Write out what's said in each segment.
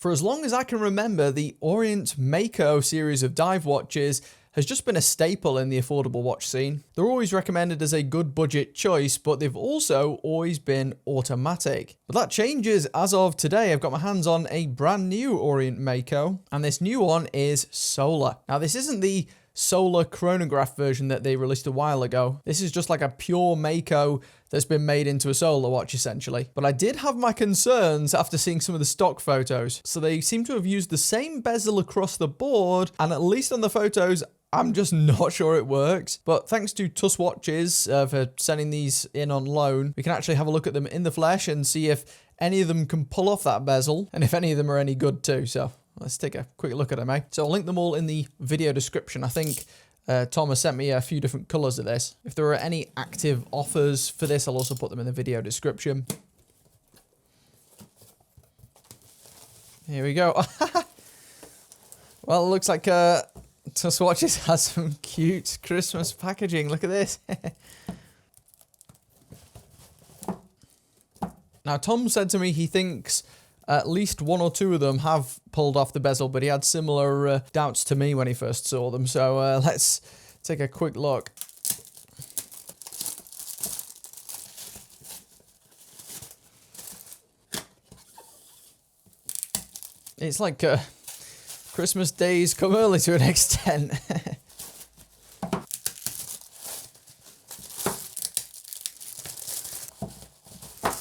For as long as I can remember, the Orient Mako series of dive watches has just been a staple in the affordable watch scene. They're always recommended as a good budget choice, but they've also always been automatic. But that changes as of today. I've got my hands on a brand new Orient Mako, and this new one is solar. Now, this isn't the solar chronograph version that they released a while ago. This is just like a pure Mako that's been made into a solar watch, essentially. But I did have my concerns after seeing some of the stock photos. So they seem to have used the same bezel across the board, and at least on the photos, I'm just not sure it works. But thanks to Tuss Watches for sending these in on loan, we can actually have a look at them in the flesh and see if any of them can pull off that bezel, and if any of them are any good too. So let's take a quick look at them, eh? So I'll link them all in the video description. I think Tom has sent me a few different colours of this. If there are any active offers for this, I'll also put them in the video description. Here we go. Well, it looks like Tuss Watches has some cute Christmas packaging. Look at this. Now, Tom said to me he thinks at least one or two of them have pulled off the bezel, but he had similar doubts to me when he first saw them. So let's take a quick look. It's like Christmas days come early to an extent.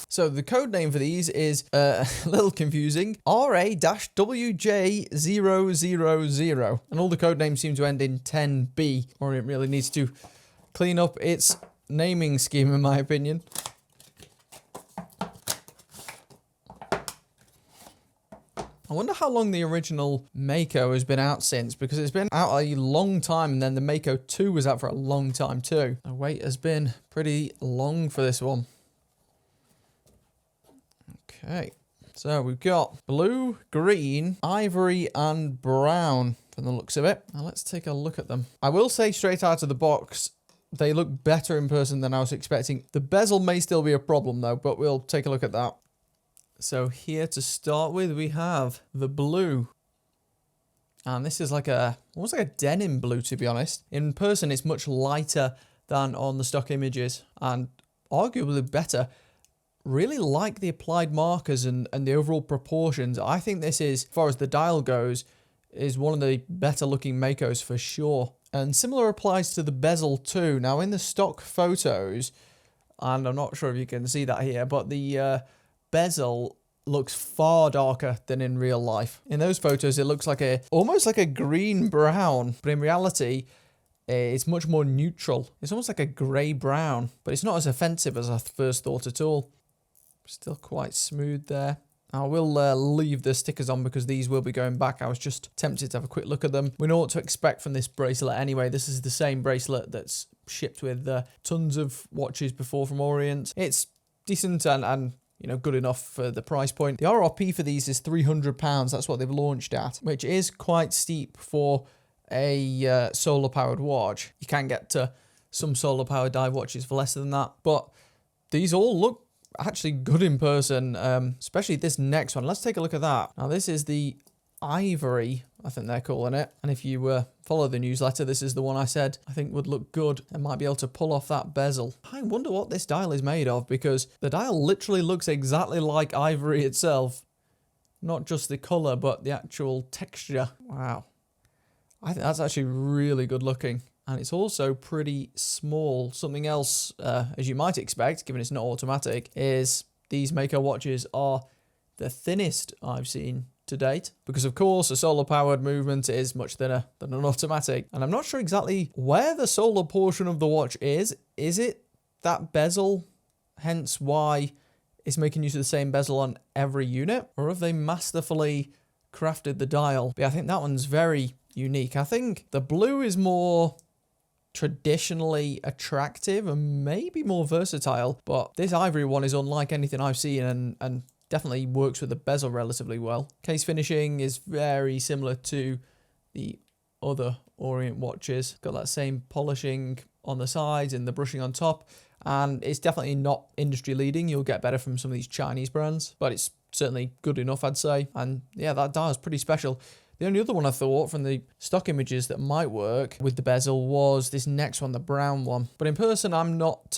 So the code name for these is a little confusing, RA-WJ000, and all the code names seem to end in 10B. Orient really needs to clean up its naming scheme, in my opinion. I wonder how long the original Mako has been out since, because it's been out a long time, and then the Mako 2 was out for a long time too. The wait has been pretty long for this one. Okay, so we've got blue, green, ivory, and brown from the looks of it. Now let's take a look at them. I will say straight out of the box, they look better in person than I was expecting. The bezel may still be a problem though, but we'll take a look at that. So here to start with, we have the blue. And this is like almost like a denim blue, to be honest. In person, it's much lighter than on the stock images, and arguably better. Really like the applied markers and the overall proportions. I think this is, as far as the dial goes, is one of the better looking Makos for sure. And similar applies to the bezel too. Now in the stock photos, and I'm not sure if you can see that here, but the bezel looks far darker than in real life. In those photos, it looks like almost like a green brown, but in reality, it's much more neutral. It's almost like a grey brown, but it's not as offensive as I first thought at all. Still quite smooth there. I will leave the stickers on because these will be going back. I was just tempted to have a quick look at them. We know what to expect from this bracelet anyway. This is the same bracelet that's shipped with tons of watches before from Orient. It's decent and you know, good enough for the price point. The RRP for these is £300. That's what they've launched at, which is quite steep for a solar-powered watch. You can get to some solar-powered dive watches for less than that, but these all look actually good in person, especially this next one. Let's take a look at that. Now, this is the ivory, I think they're calling it. And if you follow the newsletter, this is the one I said I think would look good and might be able to pull off that bezel. I wonder what this dial is made of, because the dial literally looks exactly like ivory itself. Not just the color, but the actual texture. Wow. I think that's actually really good looking. And it's also pretty small. Something else, as you might expect, given it's not automatic, is these Mako watches are the thinnest I've seen to date. Because, of course, a solar-powered movement is much thinner than an automatic. And I'm not sure exactly where the solar portion of the watch is. Is it that bezel? Hence why it's making use of the same bezel on every unit? Or have they masterfully crafted the dial? But yeah, I think that one's very unique. I think the blue is more traditionally attractive and maybe more versatile, but this ivory one is unlike anything I've seen and definitely works with the bezel relatively well. Case finishing is very similar to the other Orient watches. Got that same polishing on the sides and the brushing on top, and it's definitely not industry leading. You'll get better from some of these Chinese brands, but it's certainly good enough, I'd say. And yeah, that dial is pretty special. The only other one I thought from the stock images that might work with the bezel was this next one, the brown one. But in person, I'm not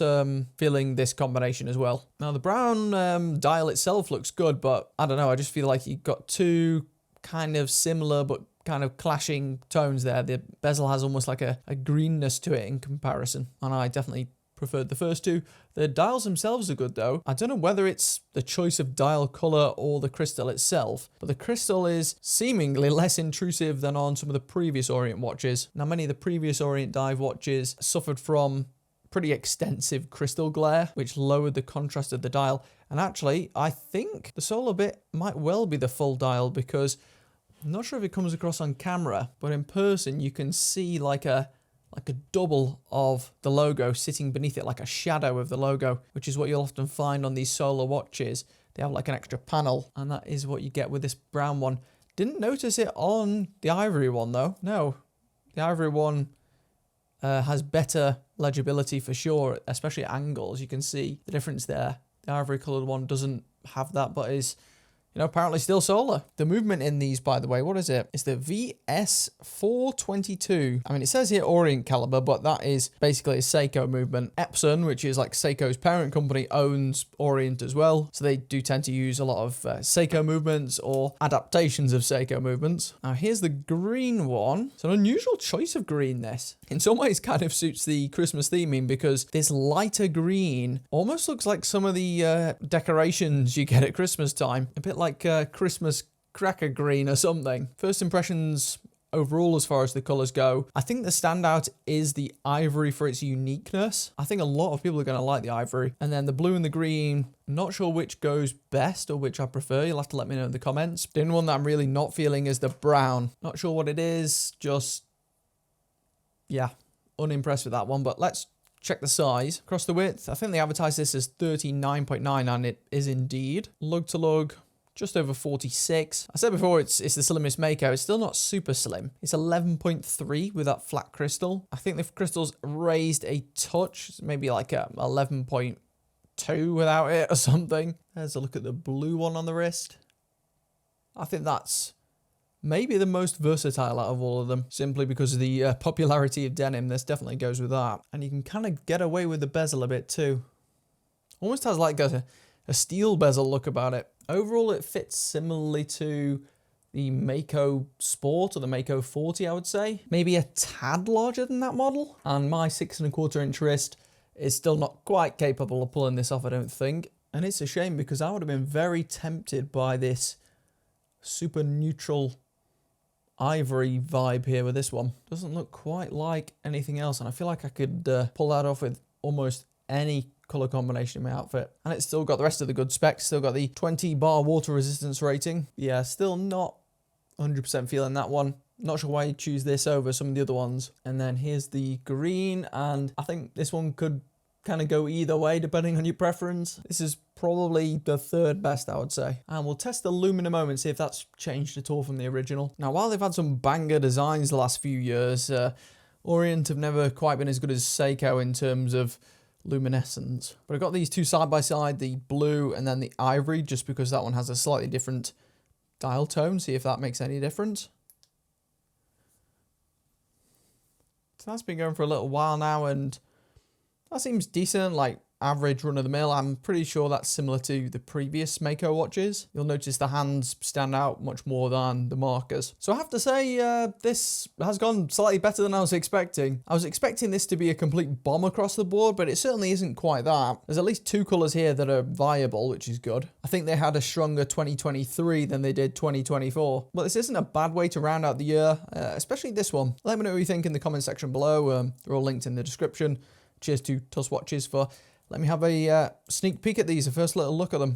feeling this combination as well. Now, the brown dial itself looks good, but I don't know. I just feel like you've got two kind of similar but kind of clashing tones there. The bezel has almost like a greenness to it in comparison. And I definitely preferred the first two. The dials themselves are good though. I don't know whether it's the choice of dial color or the crystal itself, but the crystal is seemingly less intrusive than on some of the previous Orient watches. Now, many of the previous Orient dive watches suffered from pretty extensive crystal glare, which lowered the contrast of the dial. And actually, I think the Solar bit might well be the full dial, because I'm not sure if it comes across on camera, but in person you can see like a double of the logo sitting beneath it, like a shadow of the logo, which is what you'll often find on these Solar watches. They have like an extra panel, and that is what you get with this brown one. Didn't notice it on the ivory one though. No, the ivory one has better legibility for sure, especially at angles. You can see the difference there. The ivory coloured one doesn't have that, but is, you know, apparently still Solar. The movement in these, by the way, what is it? It's the VS422. I mean, it says here Orient caliber, but that is basically a Seiko movement. Epson, which is like Seiko's parent company, owns Orient as well. So they do tend to use a lot of Seiko movements or adaptations of Seiko movements. Now, here's the green one. It's an unusual choice of green, this. In some ways, kind of suits the Christmas theming, because this lighter green almost looks like some of the decorations you get at Christmas time. A bit like Christmas cracker green or something. First impressions overall as far as the colours go, I think the standout is the ivory for its uniqueness. I think a lot of people are going to like the ivory. And then the blue and the green, not sure which goes best or which I prefer. You'll have to let me know in the comments. The only one that I'm really not feeling is the brown. Not sure what it is, just, yeah, unimpressed with that one. But let's check the size. Across the width, I think they advertise this as 39.9, and it is indeed. Lug to lug, just over 46. I said before it's the slimmest Mako. It's still not super slim. It's 11.3 with that flat crystal. I think the crystal's raised a touch, maybe like a 11.2 without it or something. There's a look at the blue one on the wrist. I think that's maybe the most versatile out of all of them, simply because of the popularity of denim. This definitely goes with that. And you can kind of get away with the bezel a bit too. Almost has like a steel bezel look about it. Overall, it fits similarly to the Mako Sport or the Mako 40, I would say. Maybe a tad larger than that model. And my 6¼ inch wrist is still not quite capable of pulling this off, I don't think. And it's a shame, because I would have been very tempted by this super neutral ivory vibe here with this one. Doesn't look quite like anything else, and I feel like I could pull that off with almost any color combination in my outfit. And it's still got the rest of the good specs. Still got the 20 bar water resistance rating. Yeah, still not 100% feeling that one. Not sure why you choose this over some of the other ones. And then here's the green, and I think this one could kind of go either way depending on your preference. This is probably the third best, I would say. And we'll test the lume in a moment, see if that's changed at all from the original. Now, while they've had some banger designs the last few years, Orient have never quite been as good as Seiko in terms of luminescence. But I've got these two side by side, the blue and then the ivory, just because that one has a slightly different dial tone. See if that makes any difference. So that's been going for a little while now, and that seems decent, like average run of the mill. I'm pretty sure that's similar to the previous Mako watches. You'll notice the hands stand out much more than the markers. So I have to say, this has gone slightly better than I was expecting. I was expecting this to be a complete bomb across the board, but it certainly isn't quite that. There's at least two colors here that are viable, which is good. I think they had a stronger 2023 than they did 2024. But this isn't a bad way to round out the year, especially this one. Let me know what you think in the comment section below. They're all linked in the description. Cheers to Tuss Watches for letting me have a sneak peek at these, a first little look at them.